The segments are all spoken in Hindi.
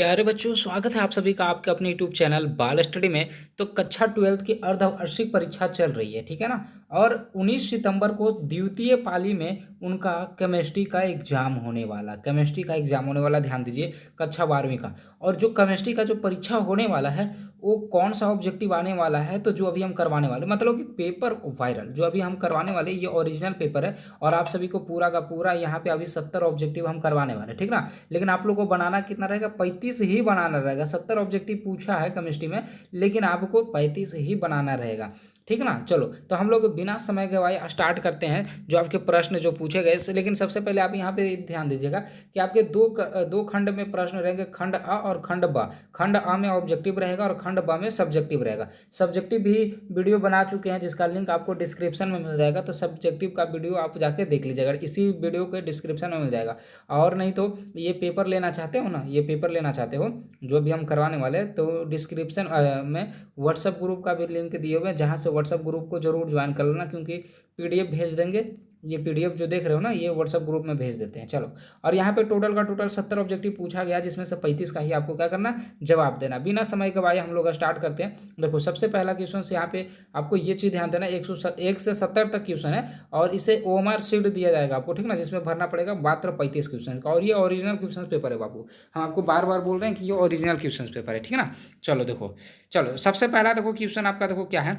प्यारे बच्चों, स्वागत है आप सभी का आपके अपने यूट्यूब चैनल बाल स्टडी में। तो कक्षा 12th की अर्धवार्षिक परीक्षा चल रही है, ठीक है ना। और 19 सितंबर को द्वितीय पाली में उनका केमिस्ट्री का एग्जाम होने वाला, ध्यान दीजिए, कक्षा 12वीं का। और जो केमिस्ट्री का जो परीक्षा होने वाला है वो कौन सा ऑब्जेक्टिव आने वाला है, तो जो अभी हम करवाने वाले, मतलब कि पेपर वायरल जो अभी हम करवाने वाले, ये ओरिजिनल पेपर है। और आप सभी को पूरा का पूरा यहाँ पे अभी 70 ऑब्जेक्टिव हम करवाने वाले, ठीक ना। लेकिन आप लोग को बनाना कितना रहेगा, 35 ही बनाना रहेगा। 70 ऑब्जेक्टिव पूछा है केमिस्ट्री में, लेकिन आपको 35 ही बनाना रहेगा, ठीक ना। चलो, तो हम लोग बिना समय गवाए स्टार्ट करते हैं जो आपके प्रश्न जो पूछे गए। लेकिन सबसे पहले आप यहाँ पे ध्यान दीजिएगा कि आपके दो खंड में प्रश्न रहेंगे, खंड अ और खंड ब। खंड अ में ऑब्जेक्टिव रहेगा और खंड ब में सब्जेक्टिव रहेगा। सब्जेक्टिव भी वीडियो बना चुके हैं, जिसका लिंक आपको डिस्क्रिप्शन में मिल जाएगा। तो सब्जेक्टिव का वीडियो आप जाके देख लीजिएगा, इसी वीडियो के डिस्क्रिप्शन में मिल जाएगा। और नहीं तो ये पेपर लेना चाहते हो ना, ये पेपर लेना चाहते हो जो भी हम करवाने वाले हैं, तो डिस्क्रिप्शन में व्हाट्सएप ग्रुप का भी लिंक दिए हुए हैं, जहाँ से व्हाट्सएप ग्रुप को जरूर ज्वाइन कर लेना, क्योंकि पीडीएफ भेज देंगे। ये पीडीएफ जो देख रहे हो ना, ये व्हाट्सएप ग्रुप में भेज देते हैं। चलो, और यहाँ पे टोटल 70 ऑब्जेक्टिव पूछा गया, जिसमें से 35 का ही आपको क्या करना, जवाब देना। बिना समय गवाए हम लोग स्टार्ट करते हैं। देखो, सबसे पहला क्वेश्चन से यहाँ पे आपको ये चीज़ ध्यान देना, 101 से 70 तक क्वेश्चन है, और इसे ओएमआर शीट दिया जाएगा आपको, ठीक ना, जिसमें भरना पड़ेगा मात्र 35 क्वेश्चन का। और ये ओरिजिनल क्वेश्चन पेपर है बाबू, हम आपको बार बार बोल रहे हैं कि ये ओरिजिनल क्वेश्चन पेपर है, ठीक है ना। चलो देखो, चलो सबसे पहला देखो क्वेश्चन आपका, देखो क्या है।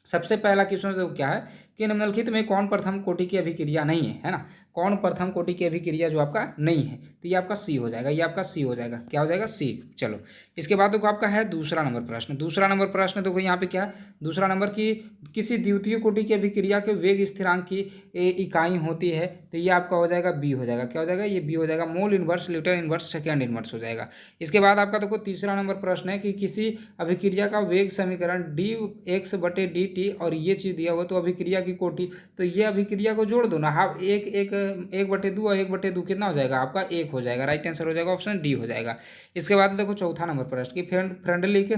सबसे पहला क्वेश्चन देखो क्या है कि निम्नलिखित में कौन प्रथम कोटि की अभिक्रिया नहीं है ना। कौन प्रथम कोटि की अभिक्रिया जो आपका नहीं है, तो ये आपका सी हो जाएगा, ये आपका सी हो जाएगा। क्या हो जाएगा, सी। चलो, इसके बाद देखो आपका है दूसरा नंबर प्रश्न। दूसरा नंबर प्रश्न देखो यहाँ पे क्या है, दूसरा नंबर की किसी द्वितीय कोटि की अभिक्रिया के वेग स्थिरांक की इकाई होती है, तो ये आपका हो जाएगा बी हो जाएगा। क्या हो जाएगा, ये बी हो जाएगा। Mole inverse, litre inverse, second inverse हो जाएगा। इसके बाद आपका देखो तीसरा नंबर प्रश्न है कि किसी अभिक्रिया का वेग समीकरण डी एक्स बटे डी टी, और ये चीज़ दिया हुआ, तो अभिक्रिया की कोटि, तो ये अभिक्रिया को जोड़ दो ना। हाफ एक एक एक बटे दो, और एक बटे दो कितना हो जाएगा आपका, एक हो जाएगा। राइट आंसर हो जाएगा ऑप्शन डी हो जाएगा। इसके बाद देखो चौथा नंबर प्रश्न की फ्रेंडलिक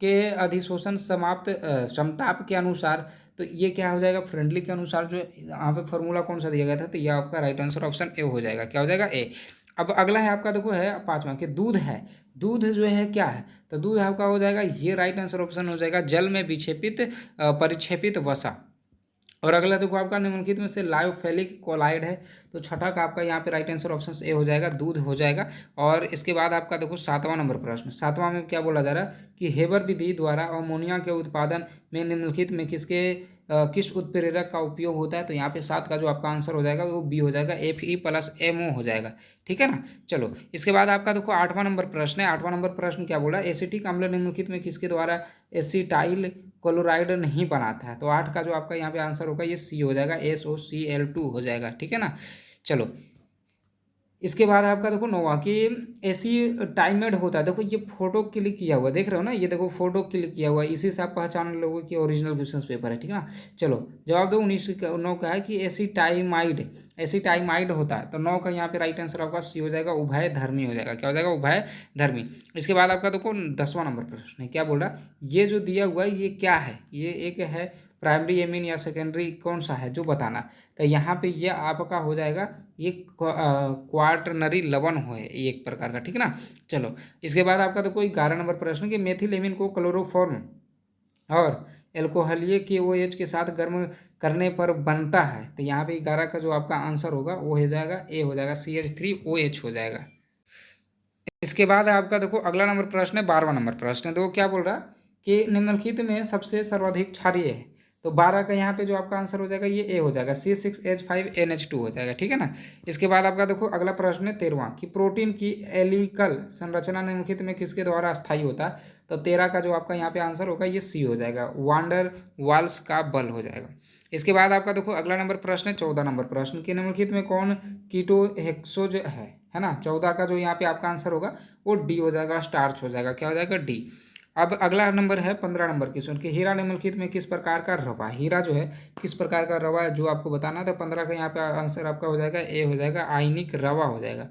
के अधिशोषण समाप्त समताप के अनुसार, तो ये क्या हो जाएगा, फ्रेंडली के अनुसार। जो यहाँ पे फॉर्मूला कौन सा दिया गया था, तो ये आपका राइट आंसर ऑप्शन ए हो जाएगा। क्या हो जाएगा, ए। अब अगला है आपका, देखो है पांचवा कि दूध है। दूध जो है क्या है, तो दूध आपका हो जाएगा, ये राइट आंसर ऑप्शन हो जाएगा, जल में विक्षेपित परिक्षेपित वसा। और अगला देखो आपका निम्नलिखित में से लायोफेलिक कोलाइड है, तो छठा का आपका यहाँ पे राइट आंसर ऑप्शन ए हो जाएगा, दूध हो जाएगा। और इसके बाद आपका देखो सातवां नंबर प्रश्न। सातवां में क्या बोला जा रहा है कि हेबर विधि द्वारा अमोनिया के उत्पादन में निम्नलिखित में किस उत्प्रेरक का उपयोग होता है, तो यहाँ पे सात का जो आपका आंसर हो जाएगा वो बी हो जाएगा, Fe+MO हो जाएगा, ठीक है ना। चलो, इसके बाद आपका देखो आठवां नंबर प्रश्न है। आठवां नंबर प्रश्न क्या बोला, एसिटिक अम्ल निम्नलिखित में किसके द्वारा एसिटाइल क्लोराइड नहीं बनाता है, तो आठ का जो आपका यहाँ पे आंसर होगा ये सी हो जाएगा, SOCl2 हो जाएगा, ठीक है ना। चलो, इसके बाद आपका देखो नोवा कि एसी टाइमेड होता है। देखो ये फोटो क्लिक किया हुआ देख रहे हो ना, ये देखो फोटो क्लिक किया हुआ है, इसी से आप पहचान लोगे कि ओरिजिनल क्वेश्चन पेपर है, ठीक है ना। चलो, जवाब दो। 19 का है कि एसी टाइमाइड होता है, तो 9 का यहाँ पे राइट आंसर आपका सी हो जाएगा, उभय धर्मी हो जाएगा। क्या हो जाएगा, उभय धर्मी। इसके बाद आपका देखो 10वां नंबर प्रश्न है, क्या बोल रहा है, ये जो दिया हुआ है ये क्या है, ये एक है प्राइमरी एमीन या सेकेंडरी कौन सा है जो बताना। तो यहाँ पे ये आपका हो जाएगा, ये क्वाटरनरी लवण हो है एक प्रकार का, ठीक है ना। चलो, इसके बाद आपका तो कोई 11 नंबर प्रश्न कि मेथिल एमीन को क्लोरोफॉर्म और एल्कोहलीय के OH के साथ गर्म करने पर बनता है, तो यहाँ पे 11 का जो आपका आंसर होगा वो हो जाएगा, ए हो जाएगा, CH3OH हो जाएगा। इसके बाद आपका देखो अगला नंबर प्रश्न है 12वां नंबर प्रश्न है। देखो क्या बोल रहा है कि निम्नलिखित में सबसे सर्वाधिक क्षारीय है, तो 12 का यहाँ पे जो आपका आंसर हो जाएगा ये ए हो जाएगा, C6H5NH2 हो जाएगा, ठीक है ना। इसके बाद आपका देखो अगला प्रश्न है 13वां कि प्रोटीन की एलिकल संरचना निम्नलिखित में किसके द्वारा स्थायी होता है, तो 13 का जो आपका यहाँ पे आंसर होगा ये सी हो जाएगा, वांडर वाल्स का बल हो जाएगा। इसके बाद आपका देखो अगला नंबर प्रश्न है 14 नंबर प्रश्न कि निम्नलिखित में कौन कीटो हेक्सोज है ना। 14 का जो यहाँ पे आपका आंसर होगा वो डी हो जाएगा, स्टार्च हो जाएगा। क्या हो जाएगा, डी। अब अगला नंबर है 15 नंबर क्वेश्चन कि हीरा निम्नलिखित में किस प्रकार का रवा, हीरा जो है किस प्रकार का रवा जो आपको बताना था। 15 का यहाँ पे आंसर आपका हो जाएगा, ए हो जाएगा, आयनिक रवा हो जाएगा।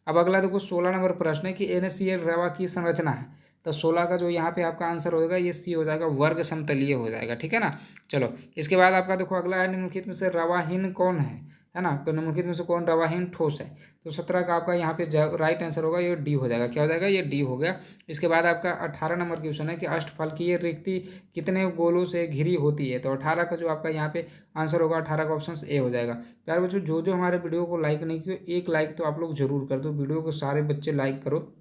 अब अगला देखो 16 नंबर प्रश्न है कि NaCl रवा की संरचना है, तो 16 का जो यहाँ पे आपका आंसर होगा ये सी हो जाएगा, वर्ग समतलीय हो जाएगा, ठीक है ना। चलो, इसके बाद आपका देखो अगला है निम्नलिखित में से रवाहीन कौन है, है ना। तो निम्नलिखित में से कौन रवाहीन ठोस है? तो 17 का आपका यहाँ पे राइट आंसर होगा ये डी हो जाएगा। क्या हो जाएगा? ये डी हो गया। इसके बाद आपका 18 नंबर क्वेश्चन है कि अष्टफल की ये रिक्ति कितने गोलों से घिरी होती है? तो 18 का जो आपका यहाँ पे आंसर होगा 18 का ऑप्शन ए हो जाएगा। प्यारे बच्चों, जो जो हमारे वीडियो को लाइक नहीं किए, एक लाइक तो आप लोग जरूर कर दो। वीडियो को सारे बच्चे लाइक करो,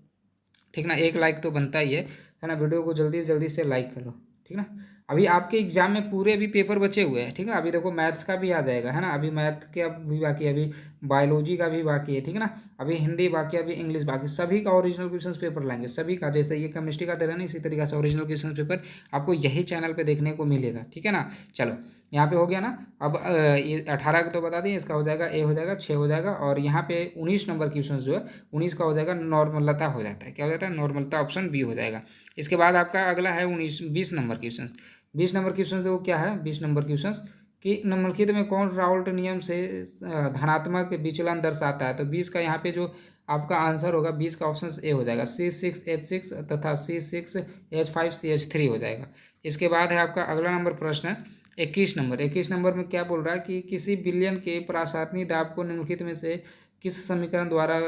ठीक ना। एक लाइक तो बनता ही है ना। वीडियो को जल्दी जल्दी से लाइक करो, ठीक ना। अभी आपके एग्जाम में पूरे अभी पेपर बचे हुए हैं, ठीक ना। अभी देखो मैथ्स का भी आ जाएगा, है ना। अभी मैथ का भी बाकी है, अभी बायोलॉजी का भी बाकी है, ठीक है ना। अभी हिंदी बाकी, अभी इंग्लिश बाकी। सभी का ओरिजिनल क्वेश्चन पेपर लाएंगे, सभी का। जैसे ये केमिस्ट्री का दे रहे हैं ना, इसी तरीके से ओरिजिनल क्वेश्चन पेपर आपको यही चैनल पे देखने को मिलेगा, ठीक है ना। चलो यहाँ पे हो गया ना। अब ये 18 का तो बता दें, इसका हो जाएगा ए हो जाएगा, 6 हो जाएगा। और यहाँ पे 19 नंबर क्वेश्चन जो है 19 का हो जाएगा नॉर्मलता हो जाता है। क्या हो जाता है? नॉर्मलता, ऑप्शन बी हो जाएगा। इसके बाद आपका अगला है 20 नंबर क्वेश्चन। 20 नंबर क्वेश्चन देखो क्या है। 20 नंबर क्वेश्चन कि निम्नलिखित में कौन राउल्ट नियम से धनात्मक विचलन दर्शाता है? तो 20 का यहाँ पे जो आपका आंसर होगा 20 का ऑप्शन ए हो जाएगा, C6H6 तथा C6H5CH3 हो जाएगा। इसके बाद है आपका अगला नंबर प्रश्न 21 नंबर में क्या बोल रहा है कि किसी बिलियन के प्रासातनी दाब को निम्नलिखित में से किस समीकरण द्वारा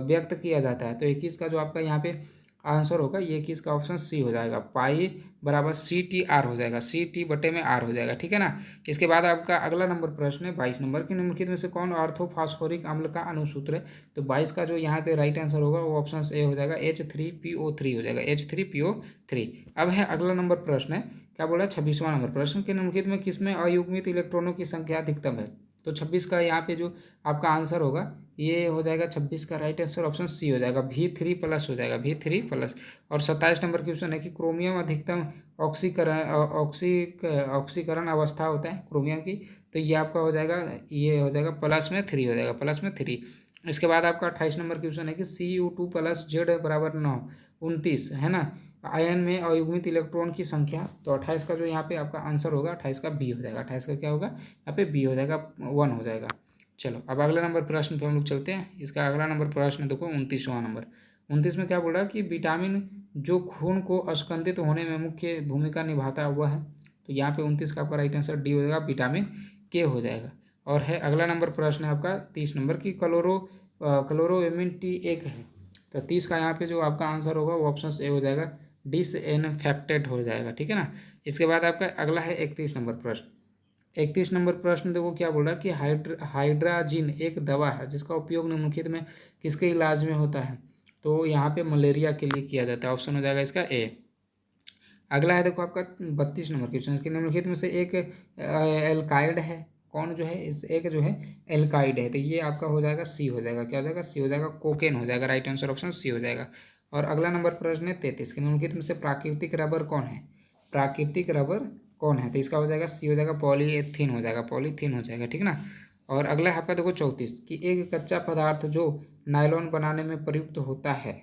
व्यक्त किया जाता है? तो 21 का जो आपका यहाँ पे आंसर होगा ये 21 का ऑप्शन सी हो जाएगा, पाई बराबर CTR हो जाएगा, CT/R हो जाएगा, ठीक है ना। इसके बाद आपका अगला नंबर प्रश्न है 22 नंबर की। निम्नलिखित में से कौन ऑर्थोफॉस्फोरिक अम्ल का अनुसूत्र है? तो 22 का जो यहाँ पे राइट आंसर होगा वो ऑप्शन ए हो जाएगा, H3PO3 हो जाएगा, H3PO3। अब है अगला नंबर प्रश्न है, क्या बोला 26वां नंबर प्रश्न के निम्नलिखित में किसमें अयुग्मित इलेक्ट्रॉनों की संख्या अधिकतम है? तो 26 का यहाँ पे जो आपका आंसर होगा ये हो जाएगा 26 का राइट आंसर ऑप्शन सी हो जाएगा, V3+ हो जाएगा, V3+। और 27 नंबर क्वेश्चन है कि क्रोमियम अधिकतम ऑक्सीकरण अवस्था होता है क्रोमियम की। तो ये आपका हो जाएगा, ये हो जाएगा +3 हो जाएगा, +3। इसके बाद आपका 28 नंबर क्वेश्चन है कि Cu2+Z=9, 29 है ना। आयन में अयुग्मित इलेक्ट्रॉन की संख्या। तो 28 का जो यहाँ पे आपका आंसर होगा 28 का बी हो जाएगा। 28 का क्या होगा यहाँ पे? बी हो जाएगा, 1 हो जाएगा। चलो अब अगला नंबर प्रश्न पे हम लोग चलते हैं। इसका अगला नंबर प्रश्न देखो 29वां नंबर। 29 में क्या बोल रहा है कि विटामिन जो खून को अस्कंदित होने में मुख्य भूमिका निभाता हुआ है? तो यहाँ पे 29 का आपका राइट आंसर डी हो जाएगा, विटामिन के हो जाएगा। और है अगला नंबर प्रश्न है आपका 30 नंबर की क्लोरोएमिन T1 है। तो 30 का यहाँ पे जो आपका आंसर होगा वो ऑप्शन ए हो जाएगा, डिसइनफेक्टेड हो जाएगा, ठीक है ना। इसके बाद आपका अगला है 31 नंबर प्रश्न। 31 नंबर प्रश्न देखो क्या बोल रहा है कि हाइड्राजिन एक दवा है जिसका उपयोग निम्नलिखित में किसके इलाज में होता है? तो यहाँ पे मलेरिया के लिए किया जाता है, ऑप्शन हो जाएगा इसका ए। अगला है देखो आपका 32 नंबर क्वेश्चन कि निम्नलिखित में से एक एल्काइड है। कौन जो है? इस एक जो है एल्काइड है। तो ये आपका हो जाएगा सी हो जाएगा, क्या हो जाएगा? सी हो जाएगा, कोकेन हो जाएगा। राइट आंसर ऑप्शन सी हो जाएगा। और अगला नंबर प्रश्न है 33 कि निम्नलिखित में से प्राकृतिक रबर कौन है? प्राकृतिक रबर कौन है? तो इसका हो जाएगा सी हो जाएगा, पॉलीथीन हो जाएगा, पॉलीथीन हो जाएगा, ठीक ना। और अगला है आपका देखो 34 कि एक कच्चा पदार्थ जो नायलॉन बनाने में प्रयुक्त होता है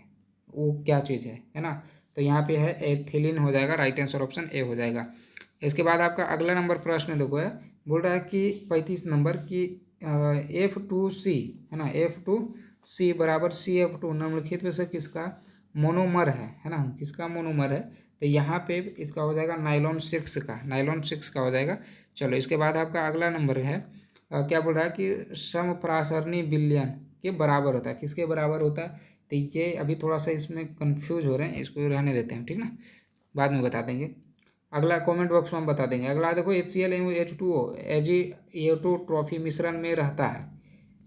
वो क्या चीज़ है ना। तो यहाँ पे है एथिलीन हो जाएगा। राइट आंसर ऑप्शन ए हो जाएगा। इसके बाद आपका अगला नंबर प्रश्न देखो है, बोल रहा है कि 35 नंबर की F2C है ना, F2C बराबर CF2 निम्नलिखित में से किसका मोनोमर है ना, किसका मोनोमर है? तो यहाँ पे इसका हो जाएगा नाइलॉन 6 का, नाइलॉन 6 का हो जाएगा। चलो इसके बाद आपका अगला नंबर है क्या बोल रहा है कि समप्रासरणी विलयन के बराबर होता है। किसके बराबर होता है? तो ये अभी थोड़ा सा इसमें कंफ्यूज हो रहे हैं, इसको रहने देते हैं, ठीक ना, बाद में बता देंगे। अगला कमेंट बॉक्स में हम बता देंगे। अगला देखो HCl H2O एजिएटोट्रॉफी मिश्रण में रहता है।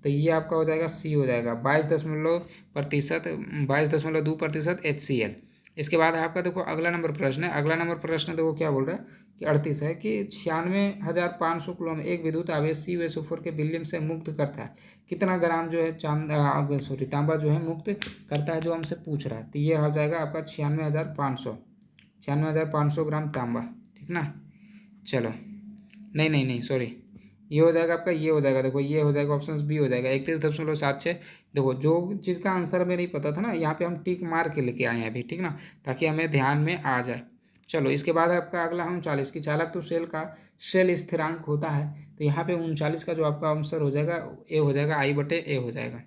तो ये आपका हो जाएगा सी हो जाएगा, 22.2% HCl। इसके बाद आपका देखो अगला नंबर प्रश्न है। अगला नंबर प्रश्न देखो क्या बोल रहा है कि 38 है कि 96,500 कूलम एक विद्युत आवेश CuSO4 के विलयन से मुक्त करता है। कितना ग्राम जो है तांबा जो है मुक्त करता है, जो हमसे पूछ रहा है। तो ये हो जाएगा आपका 96,500 ग्राम तांबा, ठीक ना। चलो नहीं सॉरी, ये हो जाएगा आपका, ये हो जाएगा, देखो ये हो जाएगा ऑप्शन बी हो जाएगा, 31.76। देखो जो चीज़ का आंसर हमें नहीं पता था ना, यहाँ पे हम टिक मार के लेके आए हैं अभी, ठीक ना, ताकि हमें ध्यान में आ जाए। चलो इसके बाद आपका अगला हम 39 की चालक तो सेल का सेल स्थिरांक होता है। तो यहाँ पे 39 का जो आपका आंसर हो जाएगा ए हो जाएगा, I/A हो जाएगा।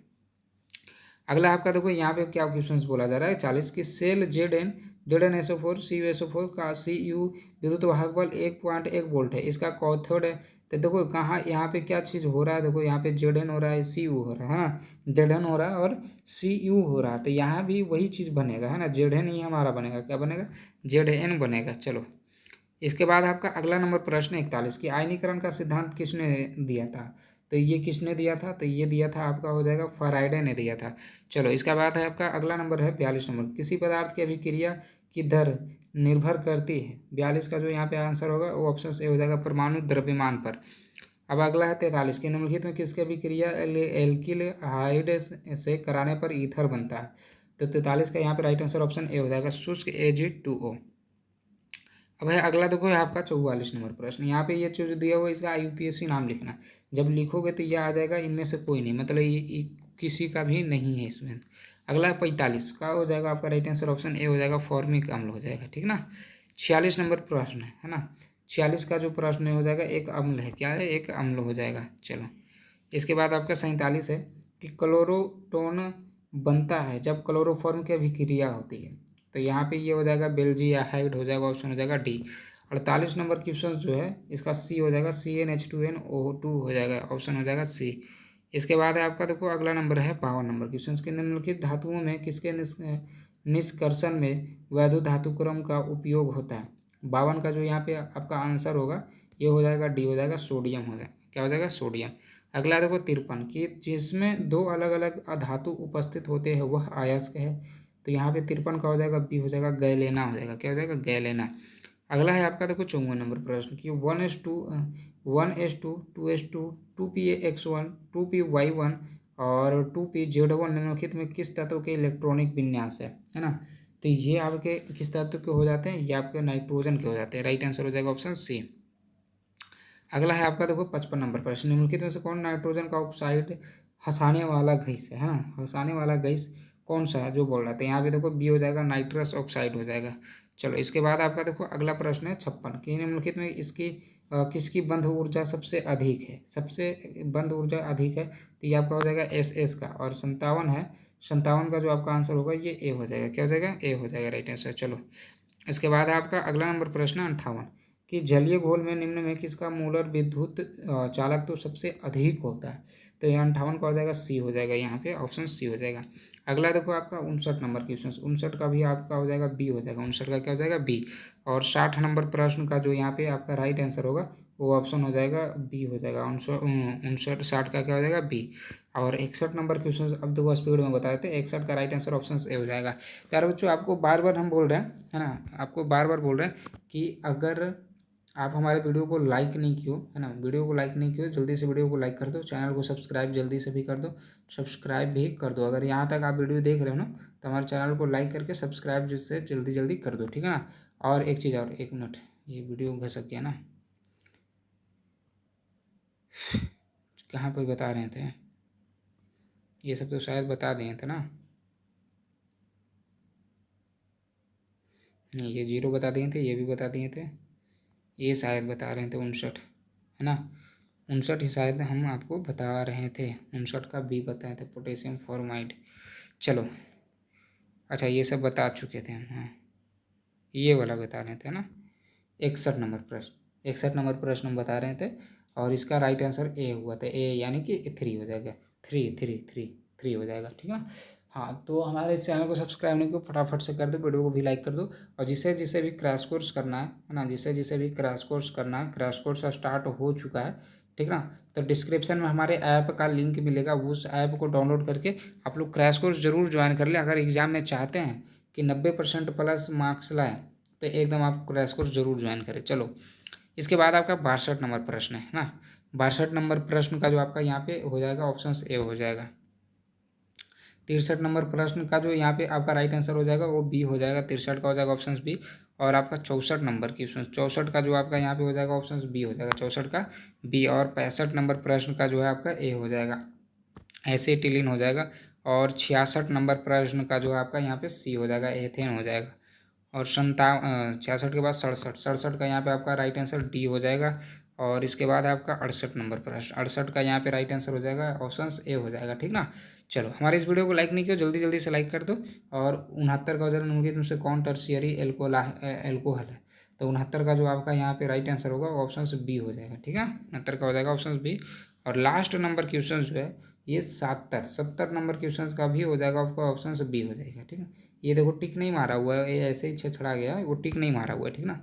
अगला आपका देखो यहाँ पे क्या क्वेश्चन बोला जा रहा है 40 की सेल ZN Zn4 CuSO4 का Cu विद्युत वाहक बल 1.1 वोल्ट है, इसका कैथोड है। तो देखो कहाँ यहाँ पे क्या चीज़ हो रहा है, देखो यहाँ पे Zn हो रहा है, Cu हो रहा है ना, Zn हो रहा है और Cu हो रहा है, तो यहाँ भी वही चीज़ बनेगा है ना, Zn ही हमारा बनेगा, क्या बनेगा, Zn बनेगा। चलो इसके बाद आपका अगला नंबर प्रश्न 41 की आयनीकरण का सिद्धांत किसने दिया था। तो ये किसने दिया था, तो ये दिया था आपका हो जाएगा फैराडे ने दिया था। चलो इसका बाद है आपका अगला नंबर है 42 नंबर, किसी पदार्थ की अभिक्रिया की दर निर्भर करती है। 42 का जो यहाँ पे आंसर होगा वो ऑप्शन ए हो जाएगा, परमाणु द्रव्यमान पर। अब अगला है 43 की निम्नलिखित में किसकी अभिक्रिया एल्किल हाइड से कराने पर ईथर बनता है। तो 43 का यहाँ पे राइट आंसर ऑप्शन ए हो जाएगा, शुष्क Ag2O। अब है अगला देखो है आपका 44 नंबर प्रश्न, यहाँ पे ये जो दिया हुआ है इसका यूपीएससी नाम लिखना। जब लिखोगे तो ये आ जाएगा, इनमें से कोई नहीं, मतलब ये किसी का भी नहीं है इसमें। अगला है 45 का हो जाएगा आपका राइट आंसर ऑप्शन ए हो जाएगा, फॉर्मिक अम्ल हो जाएगा, ठीक ना। 46 नंबर प्रश्न है ना, 46 का जो प्रश्न हो जाएगा एक अम्ल है, क्या है, एक अम्ल हो जाएगा। चलो इसके बाद आपका 47 है कि क्लोरोटोन बनता है जब क्लोरोफॉर्म की अभिक्रिया होती है। तो यहाँ पे ये हो जाएगा बेल्जियाहाइड हो जाएगा, ऑप्शन हो जाएगा डी। 48 नंबर क्वेश्चन जो है इसका सी हो जाएगा, CnH2nO2 हो जाएगा, ऑप्शन हो जाएगा सी। इसके बाद है आपका देखो अगला नंबर है 52 नंबर क्वेश्चन के निम्नलिखित धातुओं में किसके निष्कर्षण में वैद्युत धातुक्रम का उपयोग होता है। 52 का जो यहाँ पे आपका आंसर होगा ये हो जाएगा डी हो जाएगा, सोडियम हो जाएगा, क्या हो जाएगा, सोडियम। अगला देखो 53 कि जिसमें दो अलग अलग अधातु उपस्थित होते हैं वह अयस्क है। तो यहाँ पे 53 का हो जाएगा बी हो जाएगा, गैलेना हो जाएगा, क्या हो जाएगा, गैलेना। अगला है आपका देखो 54 नंबर प्रश्न कि 1s2 2s2 2px1 2py1 और 2pz1 निम्नलिखित में किस तत्व के इलेक्ट्रॉनिक विन्यास है ना। तो ये आपके किस तत्व के हो जाते हैं, ये आपके नाइट्रोजन के हो जाते हैं, राइट आंसर हो जाएगा ऑप्शन सी। अगला है आपका देखो 55 नंबर प्रश्न, निम्नलिखित में से कौन नाइट्रोजन का ऑक्साइड हंसाने वाला गैस है ना, हंसाने वाला गैस कौन सा है जो बोल रहा था। यहाँ पे देखो बी हो जाएगा, नाइट्रस ऑक्साइड हो जाएगा। चलो इसके बाद आपका देखो अगला प्रश्न है 56 कि निम्नलिखित में इसकी किसकी बंध ऊर्जा सबसे अधिक है, सबसे बंध ऊर्जा अधिक है। तो ये आपका हो जाएगा एस का, और 57 है, 57 का जो आपका आंसर होगा ये ए हो जाएगा, क्या हो जाएगा, ए हो जाएगा, राइट आंसर। चलो इसके बाद आपका अगला नंबर प्रश्न 58 कि जलीय घोल में निम्न में किसका मोलर विद्युत चालक तो सबसे अधिक होता है। तो यहाँ 58 का हो जाएगा सी हो जाएगा, यहाँ पे ऑप्शन सी हो जाएगा। अगला देखो आपका 59 नंबर क्वेश्चन, 59 का भी आपका हो जाएगा बी हो जाएगा, 59 का क्या हो जाएगा, बी। और 60 नंबर प्रश्न का जो यहाँ पे आपका राइट आंसर होगा वो ऑप्शन हो जाएगा बी हो जाएगा, 59 60 का क्या हो जाएगा, बी। और 61 नंबर क्वेश्चन अब देखो स्पीड में बताए थे, 61 का राइट आंसर ऑप्शन ए हो जाएगा। प्यारे बच्चों आपको बार बार हम बोल रहे हैं है ना, आपको बार बार बोल रहे हैं कि अगर आप हमारे वीडियो को लाइक नहीं किए है ना, वीडियो को लाइक नहीं किए जल्दी से वीडियो को लाइक कर दो, चैनल को सब्सक्राइब जल्दी से भी कर दो, सब्सक्राइब भी कर दो। अगर यहाँ तक आप वीडियो देख रहे हो ना तो हमारे चैनल को लाइक करके सब्सक्राइब जिससे जल्दी जल्दी कर दो, ठीक है ना। और एक चीज़ और, एक मिनट, ये वीडियो घसक गया ना, कहाँ पर बता रहे थे, ये सब तो शायद बता दिए थे ना, नहीं ये 0 बता दिए थे, ये भी बता दिए थे, ये शायद बता रहे थे 59 है ना, 59 ही शायद हम आपको बता रहे थे, 59 का बी बताए थे, पोटेशियम फॉर्माइड। चलो अच्छा ये सब बता चुके थे हम, हाँ ये वाला बता रहे थे ना। 61 नंबर प्रश्न, 61 नंबर प्रश्न हम बता रहे थे और इसका राइट आंसर ए हुआ था, ए यानी कि 3 हो जाएगा, 3 हो जाएगा, ठीक है। हाँ तो हमारे इस चैनल को सब्सक्राइब नहीं किया फटाफट से कर दो, वीडियो को भी लाइक कर दो। और जिसे जिसे भी क्रैश कोर्स करना है ना, जिसे जिसे भी क्रैश कोर्स करना है, क्रैश कोर्स स्टार्ट हो चुका है, ठीक ना। तो डिस्क्रिप्शन में हमारे ऐप का लिंक मिलेगा, उस ऐप को डाउनलोड करके आप लोग क्रैश कोर्स जरूर ज्वाइन कर लें। अगर एग्जाम में चाहते हैं कि 90% प्लस मार्क्स लाएँ तो एकदम आप क्रैश कोर्स जरूर ज्वाइन करें। चलो इसके बाद आपका 62 नंबर प्रश्न है ना, 62 नंबर प्रश्न का जो आपका यहाँ पे हो जाएगा ऑप्शन ए हो जाएगा। 63 नंबर प्रश्न का जो यहाँ पे आपका राइट आंसर हो जाएगा वो बी हो जाएगा, 63 का हो जाएगा ऑप्शन बी। और आपका 64 नंबर क्वेश्चन, 64 का जो आपका यहाँ पे हो जाएगा ऑप्शन बी हो जाएगा, 64 का बी। और 65 नंबर प्रश्न का जो है आपका ए हो जाएगा, एसिटिलीन हो जाएगा। और 66 नंबर प्रश्न का जो है आपका यहाँ पे सी हो जाएगा, एथेन हो जाएगा। और 66 के बाद 67 का यहाँ पे आपका राइट आंसर डी हो जाएगा। और इसके बाद आपका 68 नंबर प्रश्न, 68 का यहाँ पे राइट आंसर हो जाएगा ऑप्शन ए हो जाएगा, ठीक ना। चलो, हमारे इस वीडियो को लाइक नहीं किया, जल्दी जल्दी से लाइक कर दो। और 69 का ज़रा निम्नलिखित में से कौन टर्शियरी एल्कोहल है? तो 69 का जो आपका यहाँ पे राइट आंसर होगा वो ऑप्शन बी हो जाएगा। ठीक है, 69 का हो जाएगा ऑप्शन बी। और लास्ट नंबर क्वेश्चन जो है ये 70 नंबर क्वेश्चन का भी हो जाएगा, आपका ऑप्शन बी हो जाएगा। ठीक है, ये देखो टिक नहीं मारा हुआ है, ये ऐसे ही छछड़ा गया है, वो टिक नहीं मारा हुआ है। ठीक ना,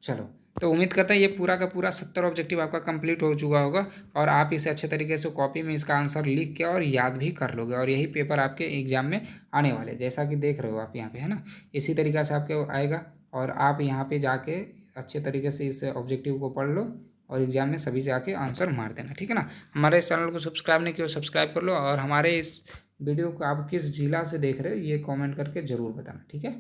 चलो, तो उम्मीद करता है ये पूरा का पूरा 70 ऑब्जेक्टिव आपका कंप्लीट हो चुका होगा और आप इसे अच्छे तरीके से कॉपी में इसका आंसर लिख के और याद भी कर लोगे और यही पेपर आपके एग्जाम में आने वाले, जैसा कि देख रहे हो आप यहाँ पे, है ना। इसी तरीक़ा से आपके आएगा और आप यहाँ पे जाके अच्छे तरीके से इस ऑब्जेक्टिव को पढ़ लो और एग्जाम में सभी जाके आंसर मार देना। ठीक है ना, हमारे इस चैनल को सब्सक्राइब नहीं किया सब्सक्राइब कर लो और हमारे इस वीडियो को आप किस जिला से देख रहे हो ये कॉमेंट करके ज़रूर बताना। ठीक है।